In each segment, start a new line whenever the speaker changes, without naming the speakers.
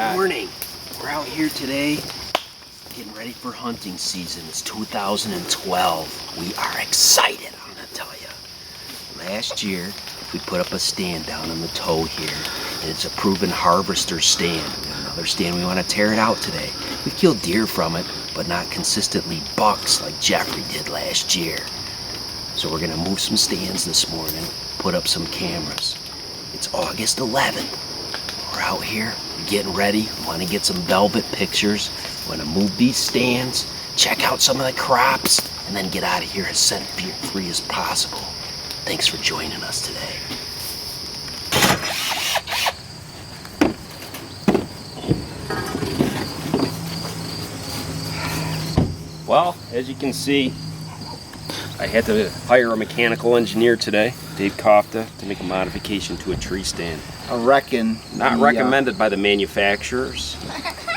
Good morning. We're out here today getting ready for hunting season. It's 2012. We are excited, I'm gonna tell you. Last year, we put up a stand down on the toe here, and it's a proven harvester stand. We have another stand, we want to tear it out today. We killed deer from it, but not consistently bucks like Jeffrey did last year. So we're gonna move some stands this morning, put up some cameras. It's August 11th. We're out here, getting ready. We want to get some velvet pictures. We want to move these stands, check out some of the crops, and then get out of here as scent-free as possible. Thanks for joining us today. Well, as you can see, I had to hire a mechanical engineer today, Dave Kofta, to make a modification to a tree stand.
I reckon.
Not recommended by the manufacturers,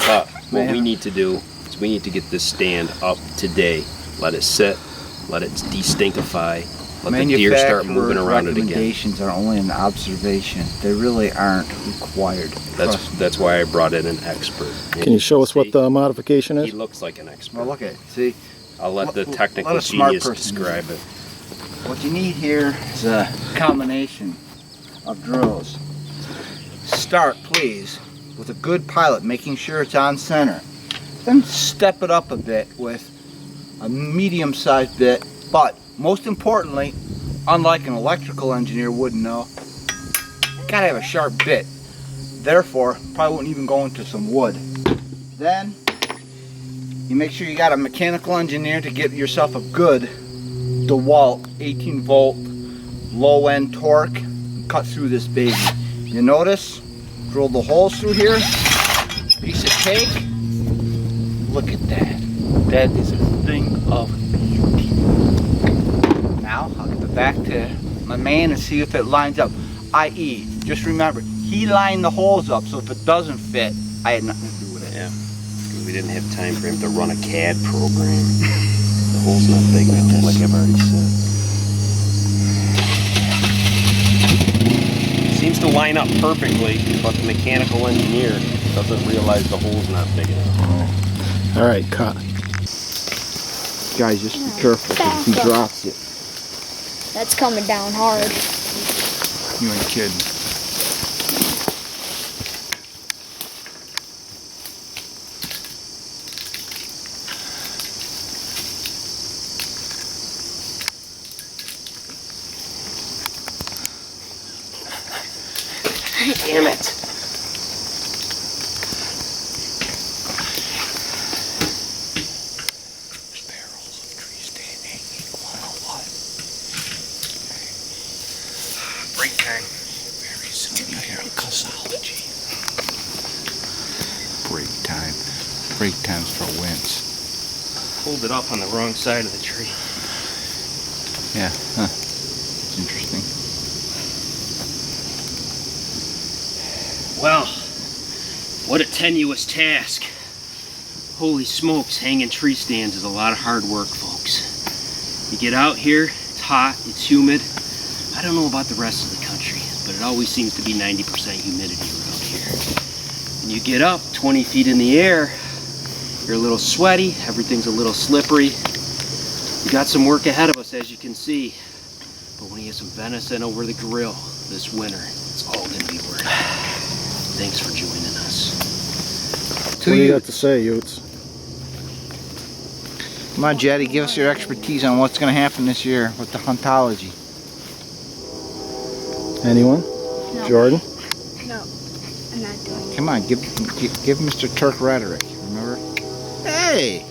but what we need to do is we need to get this stand up today. Let it sit, let it de-stinkify, let the deer start moving around it again.
Recommendations are only an observation. They really aren't required.
That's why I brought in an expert.
Can you show us what the modification is?
He looks like an expert.
Well, look at it. See?
I'll let the technical genius describe it.
What you need here is a combination of drills. Start, please, with a good pilot, making sure it's on center. Then step it up a bit with a medium-sized bit, but most importantly, unlike an electrical engineer wouldn't know, you gotta have a sharp bit. Therefore, probably wouldn't even go into some wood. Then, you make sure you got a mechanical engineer to get yourself a good DeWalt 18 volt low end torque and cut through this baby. You notice? Drill the holes through here. Piece of cake. Look at that. That is a thing of beauty. Now I'll get back to my man and see if it lines up. I.e., just remember, he lined the holes up, so if it doesn't fit, I had nothing to do with it.
Yeah. We didn't have time for him to run a CAD program. The hole's not big enough, like I've already said. Seems to line up perfectly, but the mechanical engineer doesn't realize the hole's not big enough.
All right, cut.
Guys, just be careful because he drops it.
That's coming down hard.
You ain't kidding.
Damn it!
Barrels of tree stand hanging 101.
Break time.
Very soon you'll hear cussology. Break time. Break time's for wimps.
Pulled it up on the wrong side of the tree.
Yeah, huh. It's interesting.
Well, what a tenuous task. Holy smokes, hanging tree stands is a lot of hard work, folks. You get out here, it's hot, it's humid. I don't know about the rest of the country, but it always seems to be 90% humidity around here. And you get up 20 feet in the air, you're a little sweaty, everything's a little slippery. We got some work ahead of us, as you can see. But when you get some venison over the grill this winter, it's all gonna be worth it. Thanks for joining us.
What do you got to say, Utes?
Come on, Jetty, give us your expertise on what's going to happen this year with the huntology.
Anyone?
No.
Jordan?
No, I'm not doing it.
Come on, give Mr. Turk rhetoric, remember? Hey,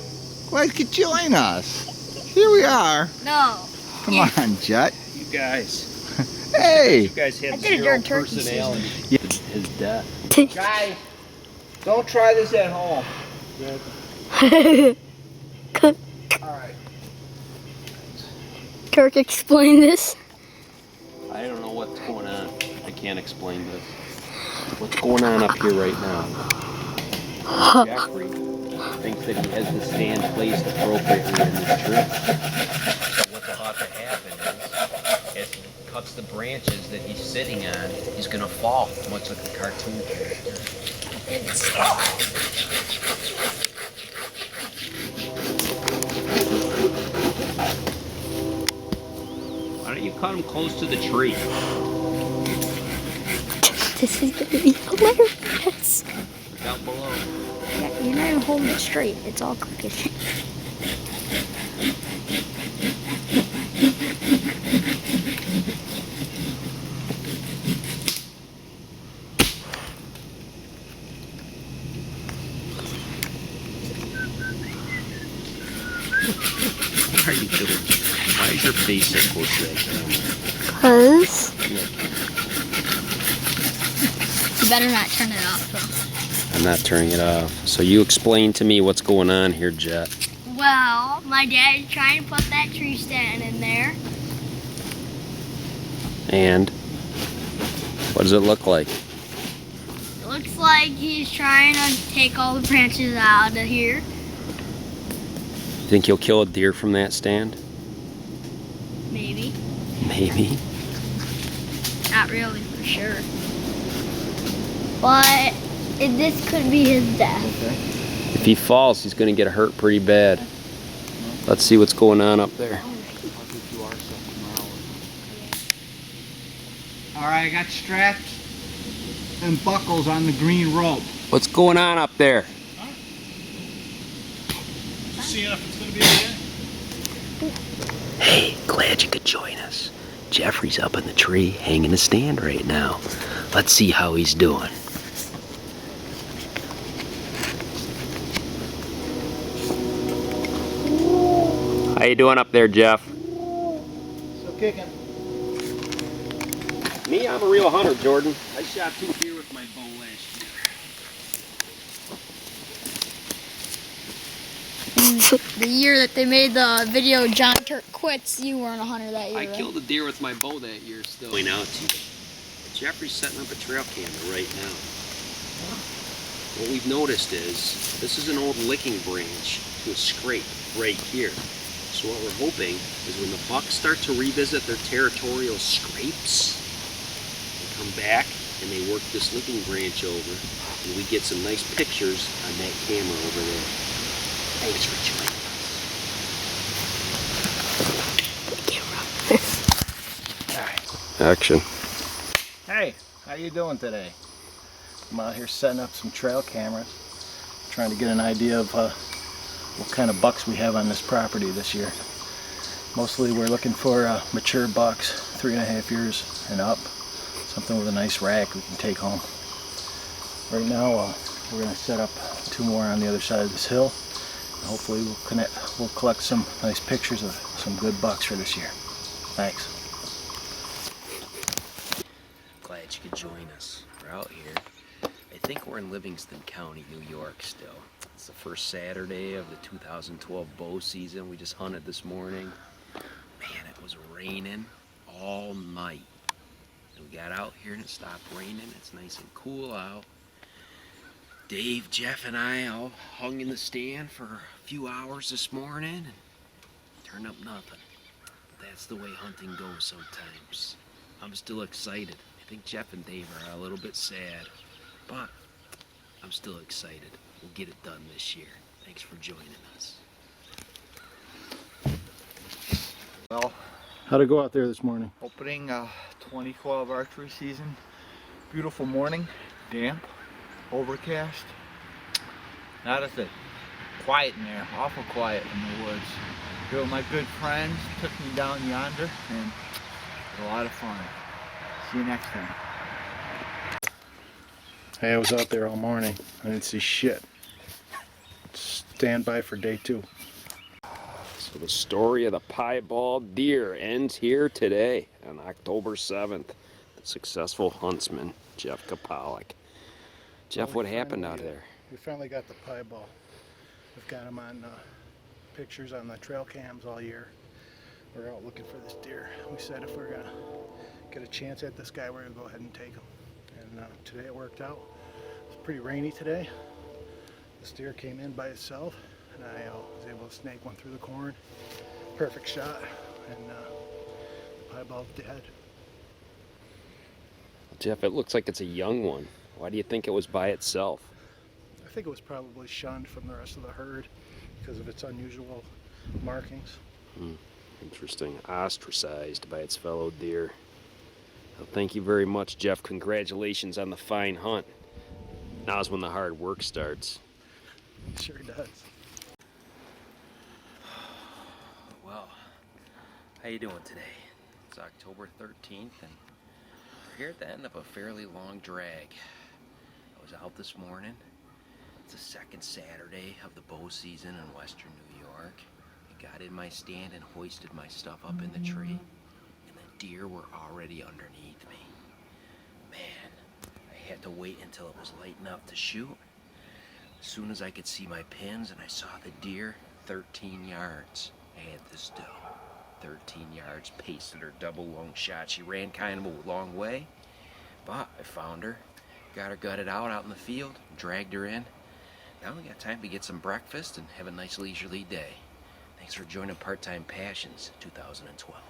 why don't you join us? Here we are.
No.
Come on, Jet.
You guys.
Hey!
You guys have
I did a
zero
darn turkey
personality.
Yeah.
His death.
Guys, don't try this at home. Alright.
Kirk, explain this.
I don't know what's going on. I can't explain this. What's going on up here right now? Jeffrey thinks that he has the stand placed appropriately in this tree. So what's about to happen is, as he cuts the branches that he's sitting on, he's going to fall, much like a cartoon character. Why don't you cut them close to the tree?
This is gonna be hilarious.
Down below.
Yeah, you're not even holding it straight. It's all crooked.
What are you doing? Why is your face so close to that camera?
Cause you better not turn it off though.
I'm not turning it off. So you explain to me what's going on here, Jet.
Well, my dad's trying to put that tree stand in there.
And what does it look like?
It looks like he's trying to take all the branches out of here.
You think you'll kill a deer from that stand?
Maybe.
Maybe.
Not really for sure. But this could be his death.
Okay.
If he falls, he's going to get hurt pretty bad. Let's see what's going on up there.
Alright, I got straps and buckles on the green rope.
What's going on up there?
Seeing if it's gonna be again.
Hey, glad you could join us. Jeffrey's up in the tree, hanging a stand right now. Let's see how he's doing. How you doing up there, Jeff?
Still kicking.
Me, I'm a real hunter, Jordan. I shot 2 deer with my bow last year.
The year that they made the video John Turk Quits, you weren't a hunter that year,
I
right?
killed a deer with my bow that year still. Point out to you, Jeffrey's setting up a trail camera right now. What we've noticed is, this is an old licking branch to a scrape right here. So what we're hoping is when the bucks start to revisit their territorial scrapes, they come back and they work this licking branch over, and we get some nice pictures on that camera over there. Thanks for joining us. Action.
Hey, how you doing today? I'm out here setting up some trail cameras, trying to get an idea of what kind of bucks we have on this property this year. Mostly we're looking for mature bucks, 3.5 years and up, something with a nice rack we can take home. Right now we're going to set up 2 more on the other side of this hill, and hopefully we'll collect some nice pictures of some good bucks for this year. Thanks.
Glad you could join us. We're out here. I think we're in Livingston County, New York still. It's the first Saturday of the 2012 bow season. We just hunted this morning. Man, it was raining all night. And we got out here and it stopped raining. It's nice and cool out. Dave, Jeff, and I all hung in the stand for a few hours this morning and turned up nothing. But that's the way hunting goes sometimes. I'm still excited. I think Jeff and Dave are a little bit sad, but I'm still excited. We'll get it done this year. Thanks for joining us.
Well,
How'd it go out there this morning?
opening 2012 archery season. Beautiful morning, damp, overcast. Not a thing. Quiet in there, awful quiet in the woods. Here with my good friends, took me down yonder, and it was a lot of fun. See you next time.
Hey, I was out there all morning. I didn't see shit. Stand by for day 2.
So the story of the piebald deer ends here today on October 7th. The successful huntsman, Jeff Kapalik. Jeff, what happened out there?
We finally got the piebald. We've got him on pictures on the trail cams all year. We're out looking for this deer. We said if we're gonna get a chance at this guy, we're gonna go ahead and take him. And today it worked out. It's pretty rainy today. This deer came in by itself, and I was able to snake one through the corn. Perfect shot, and the piebald's dead.
Jeff, it looks like it's a young one. Why do you think it was by itself?
think it was probably shunned from the rest of the herd because of its unusual markings.
Interesting. Ostracized by its fellow deer. Well, thank you very much, Jeff. Congratulations on the fine hunt. Now's when the hard work starts.
It sure does.
Well, how you doing today? It's October 13th, and we're here at the end of a fairly long drag. I was out this morning. It's the second Saturday of the bow season in western New York. I got in my stand and hoisted my stuff up in the tree, and the deer were already underneath me. Man, I had to wait until it was light enough to shoot. As soon as I could see my pins and I saw the deer, 13 yards. I had this doe. 13 yards, pasted her double long shot. She ran kind of a long way, but I found her, got her gutted out in the field, dragged her in. Now we got time to get some breakfast and have a nice leisurely day. Thanks for joining Part-Time Passions 2012.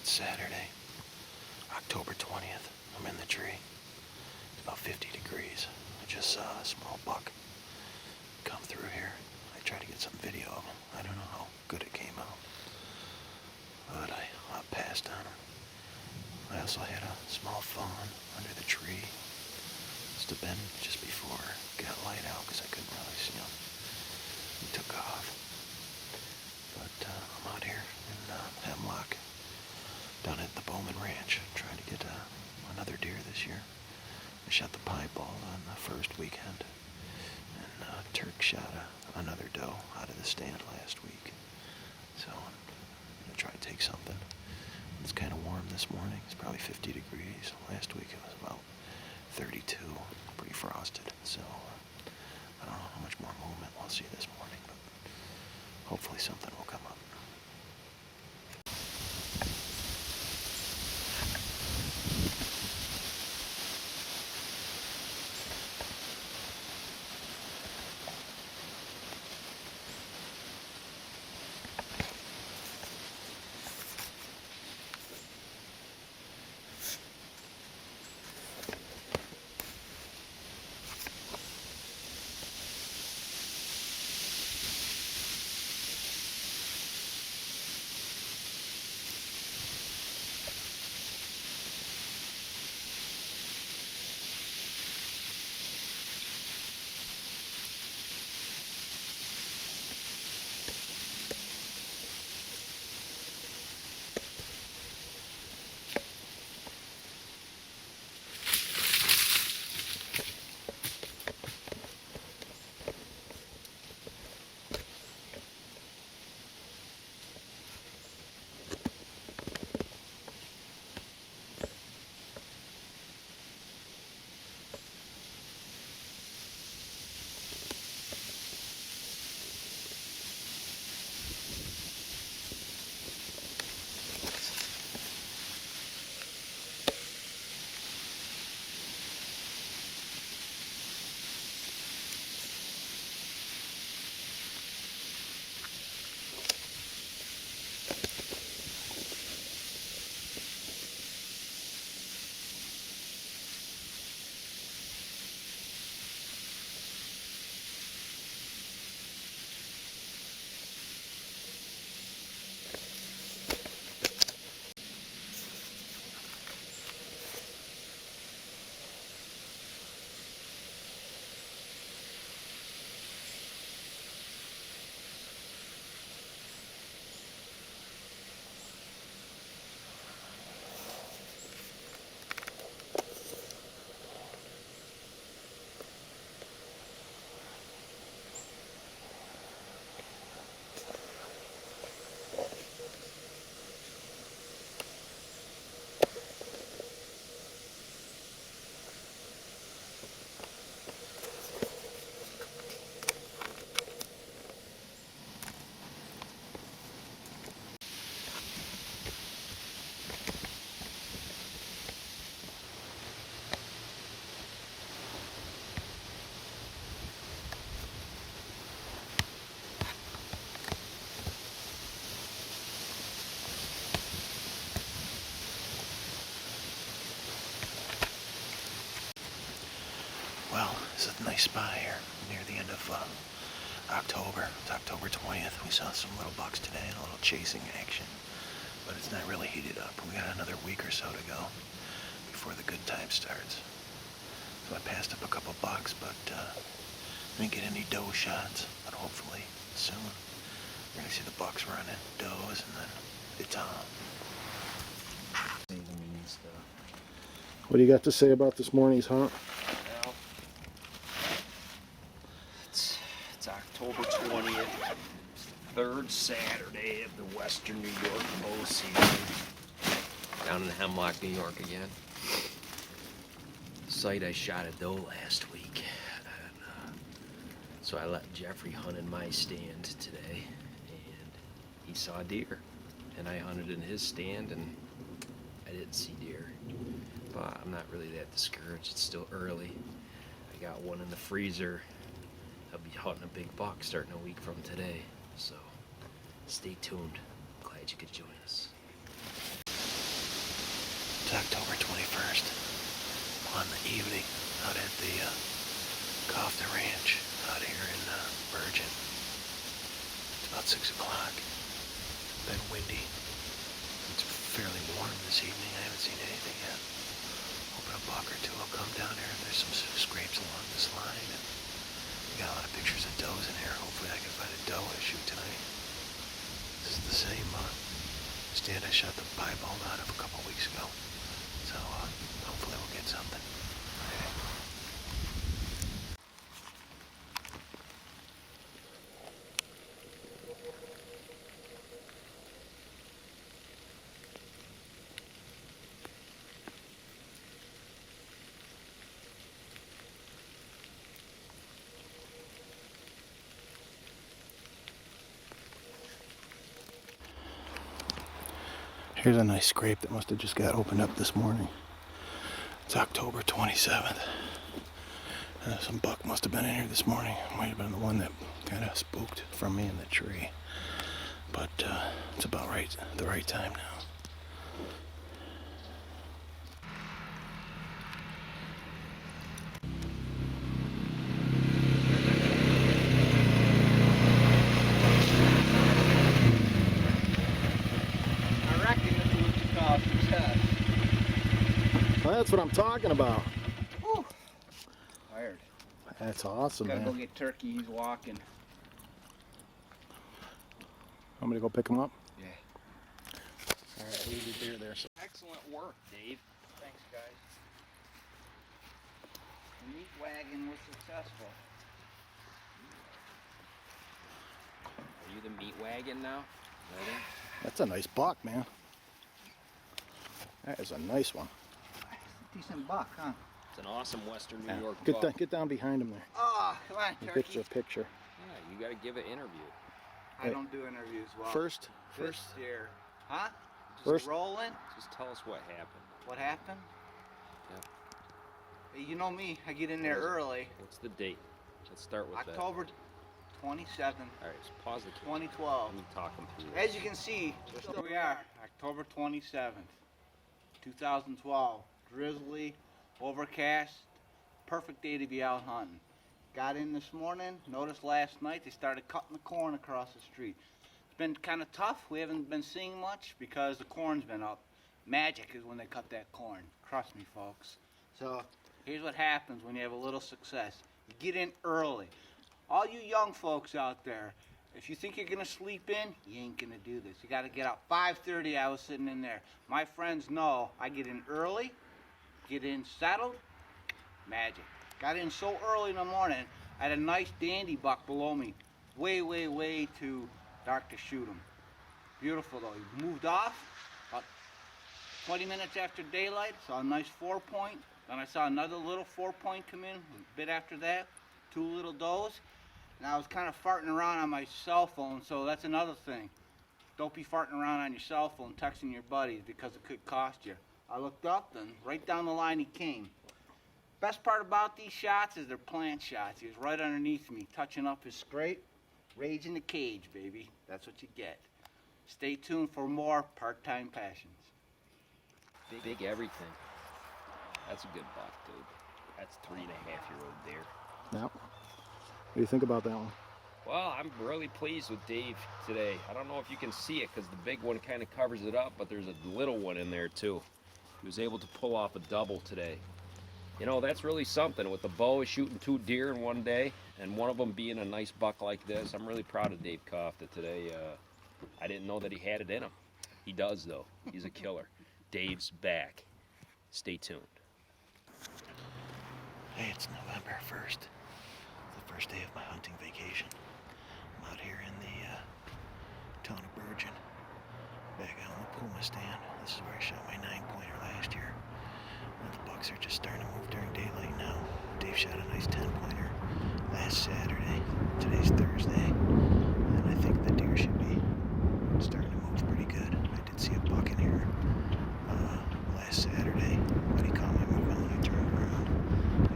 Saturday, October 20th. I'm in the tree. It's about 50 degrees. I just saw a small buck come through here. I tried to get some video of him. I don't know how good it came out, but I passed on him. I also had a small fawn under the tree. Must have been just before it got light out because I couldn't really see him. He took off. But I'm out here in Hemlock, down at the Bowman Ranch, trying to get another deer this year. I shot the piebald on the first weekend, and Turk shot another doe out of the stand last week. So I'm going to try to take something. It's kind of warm this morning. It's probably 50 degrees. Last week it was about 32, pretty frosted. So I don't know how much more movement we'll see this morning, but hopefully something will come up.
Well, this is a nice spot here near the end of October. It's October 20th. We saw some little bucks today and a little chasing action, but it's not really heated up. We got another week or so to go before the good time starts. So I passed up a couple bucks, but didn't get any doe shots. But hopefully soon we're gonna see the bucks running, does, and then it's on. What do you got to say about this morning's hunt?
Well, it's October 20th, third Saturday of the Western New York bow season. Down in Hemlock, New York again. Site I shot a doe last week. And, so I let Jeffrey hunt in my stand today. And he saw deer. And I hunted in his stand and I didn't see deer. But I'm not really that discouraged. It's still early. I got one in the freezer. I'll be hunting a big buck starting a week from today. So stay tuned. Glad you could join us.
It's October 21st. On the evening out at the Kaufman Ranch out here in Virgin. It's about 6 o'clock. Been windy. It's fairly warm this evening. I haven't seen anything yet. Hoping a buck or two will come down here. There's some scrapes along this line. And we got a lot of pictures of does in here. Hopefully I can find a doe to shoot tonight. This is the same stand I shot the piebald out of a couple weeks ago. So hopefully we'll get something. Here's a nice scrape that must have just got opened up this morning. It's October 27th. Some buck must have been in here this morning. Might have been the one that kind of spooked from me in the tree. But it's about the right time now. That's what I'm talking about.
Whew. Tired.
That's awesome,
Gotta
man.
go get Turkey. He's walking.
Want me to go pick him up?
Yeah.
All right, leave your deer there. So.
Excellent work, Dave.
Thanks, guys. The meat wagon was successful.
Are you the meat wagon now? Ready?
That's a nice buck, man. That is a nice one.
Decent buck, huh?
It's an awesome Western New
Yeah.
York
Get,
buck.
get down behind him there.
Oh, come on,
And
Turkey.
get you a picture.
Yeah, you got to give an interview.
I don't do interviews well.
First,
This year. Huh? Just
First-
rolling?
Just tell us what happened.
What happened?
Yep.
You know me, I get in there early.
What's the date? Let's start with
October 27th,
that. All right, just pause the camera.
2012.
Let me talk him through
As
this.
you can see, here we are, October 27th, 2012. Drizzly, overcast, perfect day to be out hunting. Got in this morning, noticed last night they started cutting the corn across the street. It's been kind of tough. We haven't been seeing much because the corn's been up. Magic is when they cut that corn. Trust me, folks. So here's what happens when you have a little success. You get in early. All you young folks out there, if you think you're gonna sleep in, you ain't gonna do this. You gotta get up. 5:30 I was sitting in there. My friends know I get in early, get in settled, magic. Got in so early in the morning, I had a nice dandy buck below me. Way too dark to shoot him. Beautiful though. He moved off about 20 minutes after daylight, saw a nice 4-point. Then I saw another little 4-point come in a bit after that, 2 little does. And I was kind of farting around on my cell phone, so that's another thing. Don't be farting around on your cell phone, texting your buddies, because it could cost you. I looked up, and right down the line he came. Best part about these shots is they're plant shots. He was right underneath me, touching up his scrape. Rage in the cage, baby. That's what you get. Stay tuned for more Part-Time Passions.
Big everything. That's a good buck, dude. That's 3.5-year-old deer.
Yeah. What do you think about that one?
Well, I'm really pleased with Dave today. I don't know if you can see it because the big one kind of covers it up, but there's a little one in there too. He was able to pull off a double today. You know, that's really something with the bow, shooting 2 deer in one day, and one of them being a nice buck like this. I'm really proud of Dave Kofta today. I didn't know that he had it in him. He does, though. He's a killer. Dave's back. Stay tuned.
Hey, it's November 1st. It's the first day of my hunting vacation. I'm out here in the town of Bergen, back out in the Puma stand. This is where I shot my 9-pointer last year. And the bucks are just starting to move during daylight now. Dave shot a nice 10-pointer last Saturday. Today's Thursday, and I think the deer should be starting to move pretty good. I did see a buck in here last Saturday, but he caught my movement when I turned around.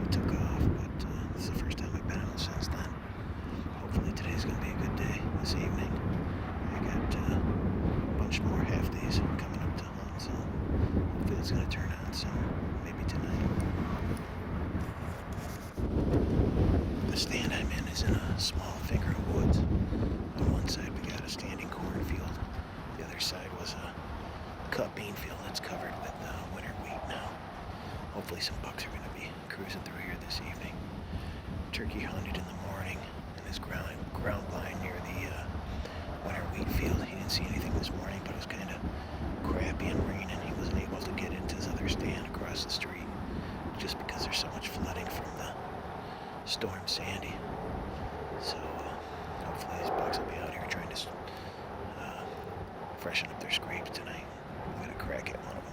He took off, but this is the first time I've been out since then. Hopefully today's going to be a good day this evening. I got a bunch more half days coming up to hunt, so hopefully it's going to turn on soon, maybe tonight. The stand I'm in is in a small finger of woods. On one side we got a standing cornfield. The other side was a cut bean field that's covered with winter wheat now. Hopefully some bucks are going to be cruising through here this evening. Turkey hunted in the morning in his ground blind near the winter wheat field. He didn't see anything this morning, but it was kind of crappy and raining. He wasn't able to get into his other stand across the street just because there's so much flooding from the Storm Sandy. So hopefully these bucks will be out here trying to freshen up their scrapes tonight. I'm going to crack at one of them.